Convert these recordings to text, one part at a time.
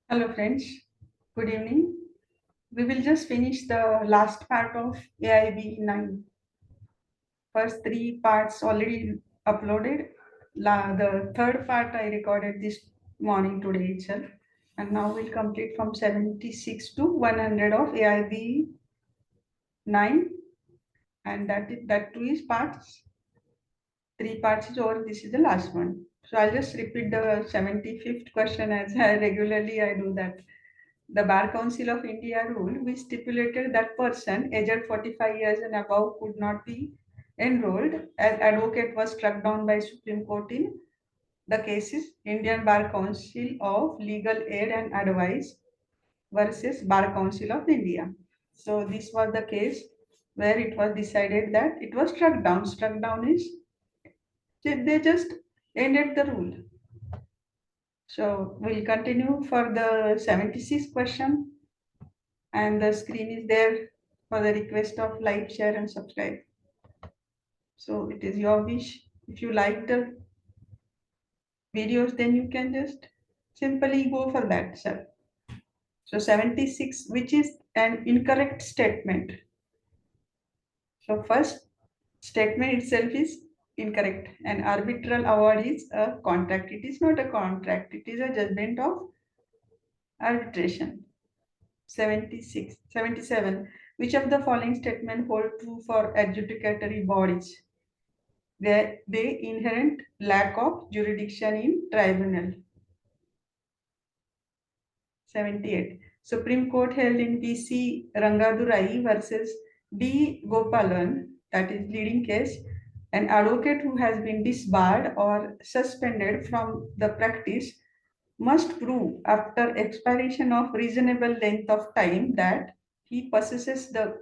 Hello friends, good evening. We will just finish the last part of AIBE 9. First three parts already uploaded. The third part I recorded this morning today itself. And now we'll complete from 76 to 100 of AIBE 9. And that too is parts. Three parts is over. This is the last one. So I'll just repeat the 75th question as I regularly I do that. The Bar Council of India rule, which stipulated that person aged 45 years and above could not be enrolled as advocate, was struck down by Supreme Court in the cases Indian Bar Council of Legal Aid and Advice versus Bar Council of India. So this was the case where it was decided that it was struck down. Struck down is they just ended the rule. So we'll continue for the 76th question. And the screen is there for the request of like, share and subscribe. So it is your wish. If you like the videos, then you can just simply go for that, sir. So 76, which is an incorrect statement. So first statement itself is incorrect. An arbitral award is a contract. It is not a contract. It is a judgment of arbitration. 77. Which of the following statement hold true for adjudicatory bodies? They inherent lack of jurisdiction in tribunal. 78. Supreme Court held in PC Rangadurai versus D. Gopalan, that is leading case, an advocate who has been disbarred or suspended from the practice must prove after expiration of reasonable length of time that he possesses the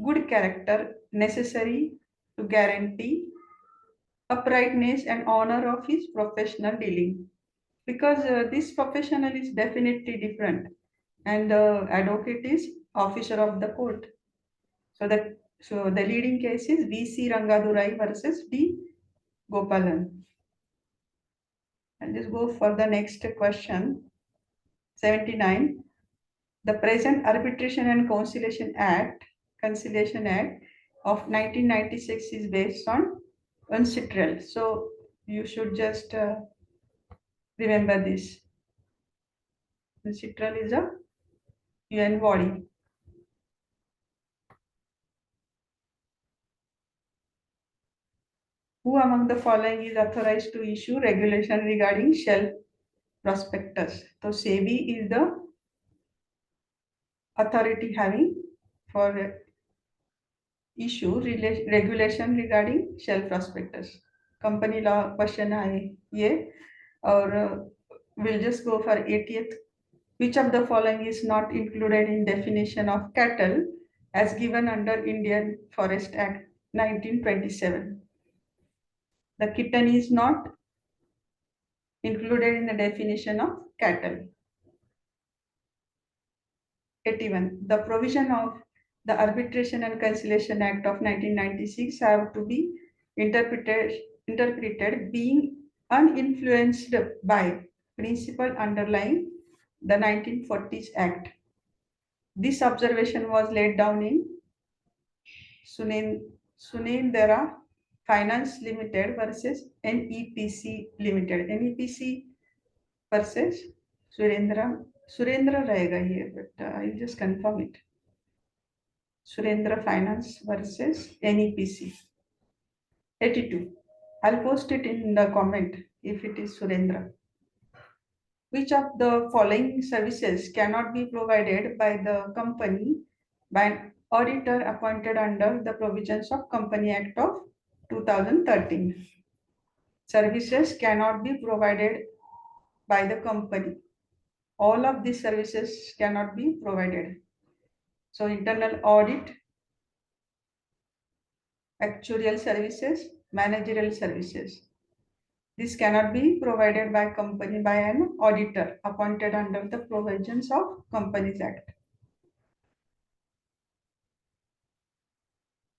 good character necessary to guarantee uprightness and honor of his professional dealing, because this professional is definitely different and the advocate is officer of the court. So the leading case is VC Rangadurai versus D Gopalan. I'll just go for the next question. 79. The present Arbitration and Conciliation Act of 1996 is based on UNCITRAL. So you should just remember this. UNCITRAL is a UN body. Who among the following is authorized to issue regulation regarding shelf prospectus? So SEBI is the authority having for issue regulation regarding shelf prospectus. Company law question I or we'll just go for 80th. Which of the following is not included in definition of cattle as given under Indian Forest Act 1927? The kitten is not included in the definition of cattle. 81. The provision of the Arbitration and Conciliation Act of 1996 have to be interpreted being uninfluenced by principle underlying the 1940s Act. This observation was laid down in Sunendra Finance Limited versus NEPC Limited. NEPC versus Surendra रहेगा here, but I'll just confirm it. Surendra Finance versus NEPC. 82. I'll post it in the comment if it is Surendra. Which of the following services cannot be provided by the company by an auditor appointed under the provisions of Company Act of 2013? Services cannot be provided by the company. All of these services cannot be provided. So internal audit, actuarial services, managerial services. This cannot be provided by company by an auditor appointed under the provisions of Companies Act.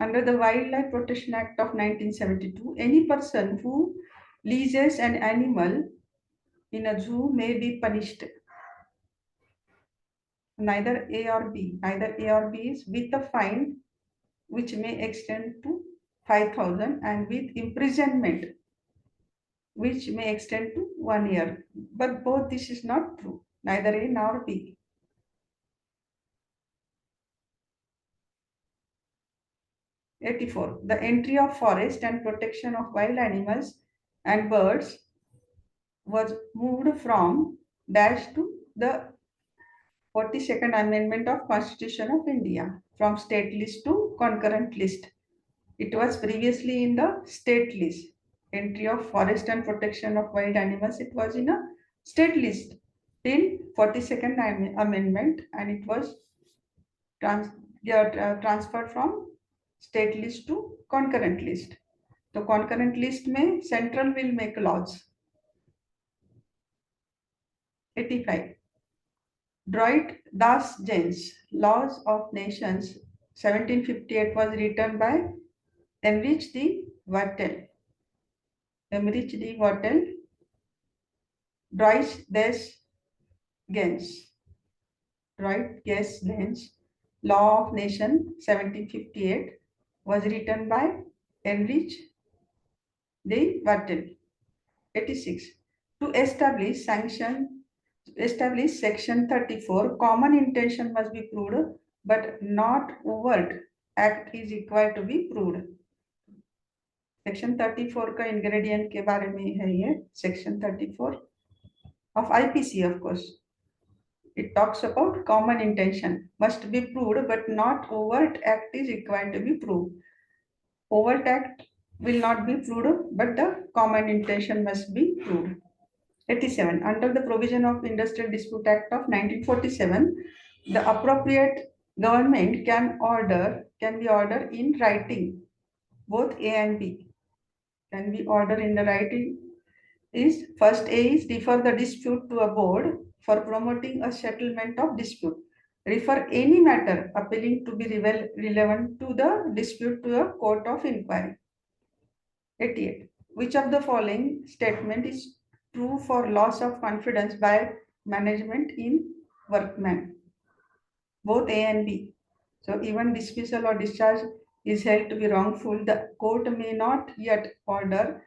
Under the Wildlife Protection Act of 1972, any person who leases an animal in a zoo may be punished. neither A or B. Neither A or B is with a fine which may extend to 5,000 and with imprisonment which may extend to 1 year. But both this is not true, neither A nor B. 84. The entry of forest and protection of wild animals and birds was moved from dash to the 42nd Amendment of Constitution of India from state list to concurrent list. It was previously in the state list. Entry of forest and protection of wild animals, it was in a state list till 42nd Amendment, and it was transferred from state list to concurrent list. The concurrent list में central will make laws. 85. Dwight Das Jane's Laws of Nations 1758 was written by Enrich D. Wattel. Emmerich D. Wattel, Dwight des Gens. Dwight des Gens Law of Nation 1758 was written by Enrich D. Wattel. 86. To establish section 34, common intention must be proved, but not overt act is required to be proved. Section 34 का ingredient के बारे में है ये section 34 of IPC, of course. It talks about common intention must be proved, but not overt act is required to be proved. Overt act will not be proved, but the common intention must be proved. 87. Under the provision of Industrial Dispute Act of 1947, the appropriate government can be ordered in writing. Both A and B can be ordered in the writing. Is first A is refer the dispute to a board for promoting a settlement of dispute. Refer any matter appealing to be relevant to the dispute to a court of inquiry. 88. Which of the following statement is true for loss of confidence by management in workman? Both A and B. So even dismissal or discharge is held to be wrongful. The court may not yet order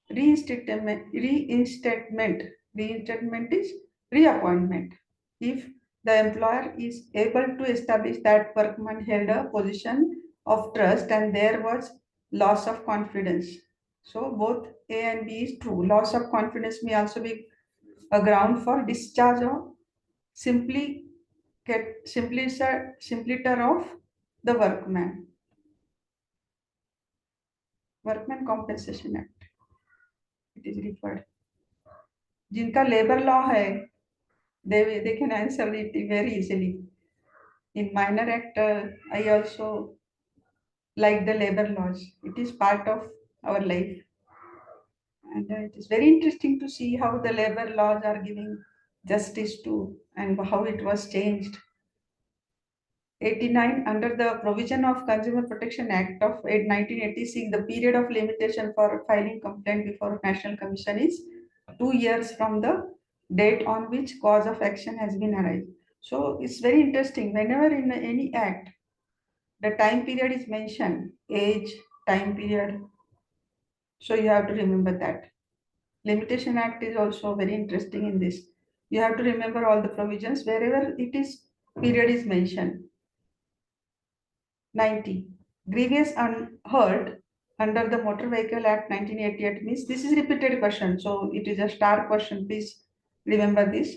reinstatement. Reinstatement is reappointment if the employer is able to establish that workman held a position of trust and there was loss of confidence. So both A and B is true. Loss of confidence may also be a ground for discharge or simpleter of the workman. Workman Compensation Act. It is referred. जिनका labour law है, they can answer it very easily. In minor act, I also like the labor laws. It is part of our life. And it is very interesting to see how the labor laws are giving justice to and how it was changed. 89. Under the provision of Consumer Protection Act of 1986, the period of limitation for filing complaint before National Commission is 2 years from the date on which cause of action has been arised. So it's very interesting. Whenever in any act, the time period is mentioned, age, time period. So you have to remember that. Limitation Act is also very interesting in this. You have to remember all the provisions wherever it is period is mentioned. 90. Grievous unheard under the Motor Vehicle Act 1988 means this is repeated question. So it is a star question. Please remember this.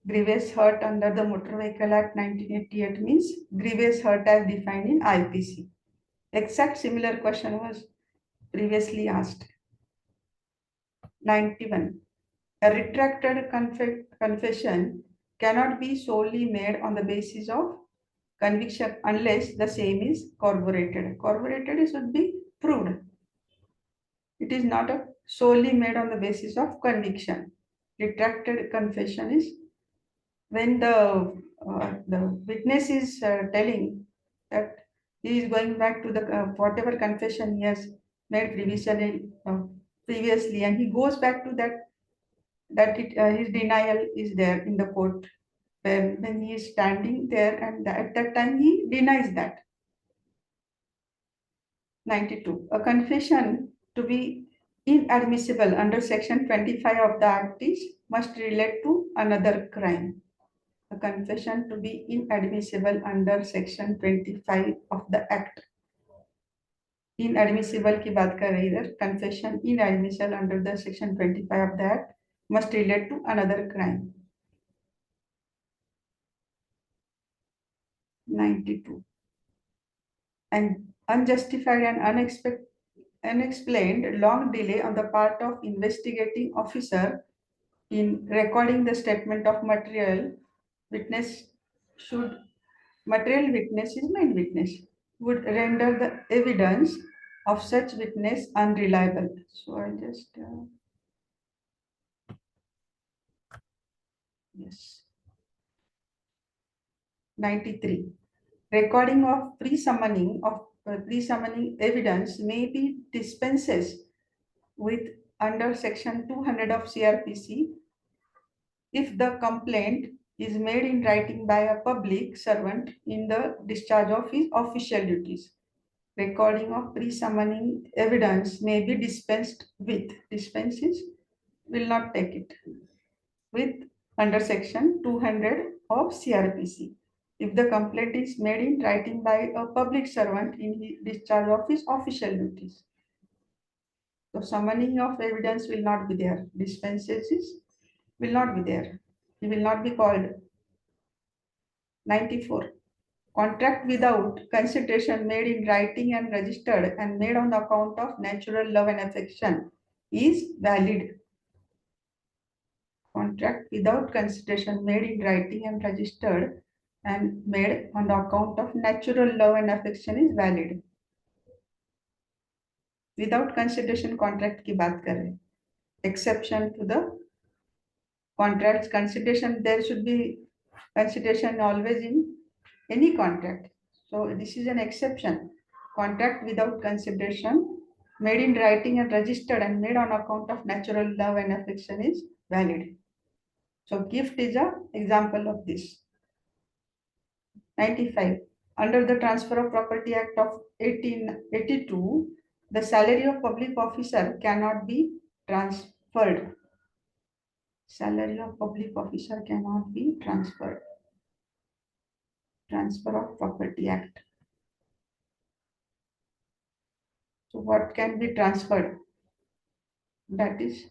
Grievous hurt under the Motor Vehicle Act 1988 means grievous hurt as defined in IPC. Exact similar question was previously asked. 91. A retracted confession cannot be solely made on the basis of conviction unless the same is corroborated. Corroborated should be proved. It is not solely made on the basis of conviction. Retracted confession is when the witness is telling that he is going back to the whatever confession he has made previously, and he goes back to that his denial is there in the court. when he is standing there, and at that time he denies that. 92. A confession to be inadmissible under section 25 of the Act is must relate to another crime. A confession to be inadmissible under section 25 of the Act. Inadmissible की बात कर रही इधर. Confession inadmissible under the section 25 of the Act must relate to another crime. 92. And unjustified and unexplained long delay on the part of investigating officer in recording the statement of material witness is main witness, would render the evidence of such witness unreliable. So I just, yes. 93. Recording of pre-summoning evidence may be dispenses with under section 200 of CRPC if the complaint is made in writing by a public servant in the discharge of his official duties. Recording of pre-summoning evidence may be dispensed with. Dispenses will not take it with under section 200 of CRPC. If the complaint is made in writing by a public servant in the discharge of his official duties. So summoning of evidence will not be there. Dispenses will not be there. He will not be called. 94. Contract without consideration made in writing and registered and made on account of natural love and affection is valid. Contract without consideration made in writing and registered and made on account of natural love and affection is valid. Without consideration contract की बात कर रहे. Exception to the contracts consideration, there should be consideration always in any contract. So this is an exception. Contract without consideration made in writing and registered and made on account of natural love and affection is valid. So gift is an example of this. 95. Under the Transfer of Property Act of 1882, the salary of public officer cannot be transferred. Salary of public officer cannot be transferred. Transfer of Property Act. So what can be transferred? That is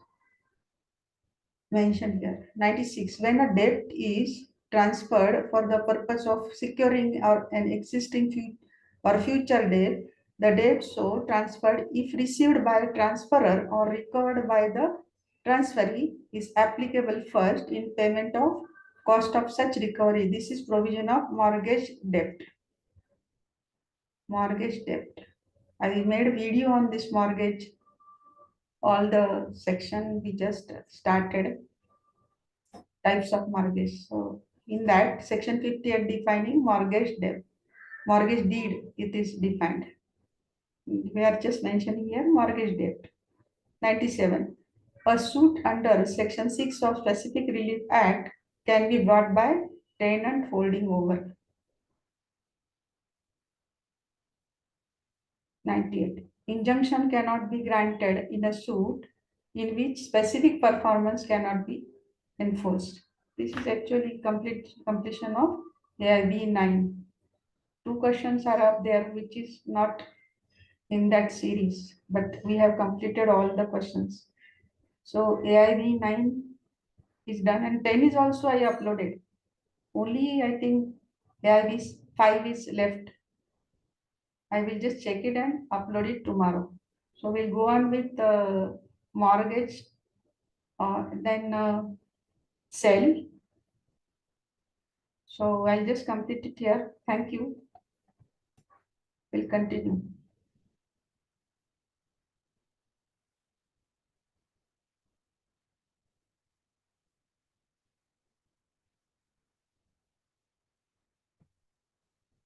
mentioned here. 96. When a debt is transferred for the purpose of securing an existing or future debt, the debt so transferred, if received by a transferor or recovered by the transferee, is applicable first in payment of cost of such recovery. This is provision of mortgage debt. Mortgage debt. I made a video on this mortgage, all the section we just started, types of mortgage. So in that section 58 defining mortgage debt, mortgage deed, it is defined. We are just mentioning here mortgage debt. 97. A suit under section 6 of Specific Relief Act can be brought by tenant holding over. 98. Injunction cannot be granted in a suit in which specific performance cannot be enforced. This is actually completion of AIBE 9. Two questions are up there which is not in that series, but we have completed all the questions. So AIBE 9 is done, and 10 is also I uploaded. Only I think AIBE 5 is left. I will just check it and upload it tomorrow. So we'll go on with mortgage, then sell. So I'll just complete it here. Thank you. We'll continue.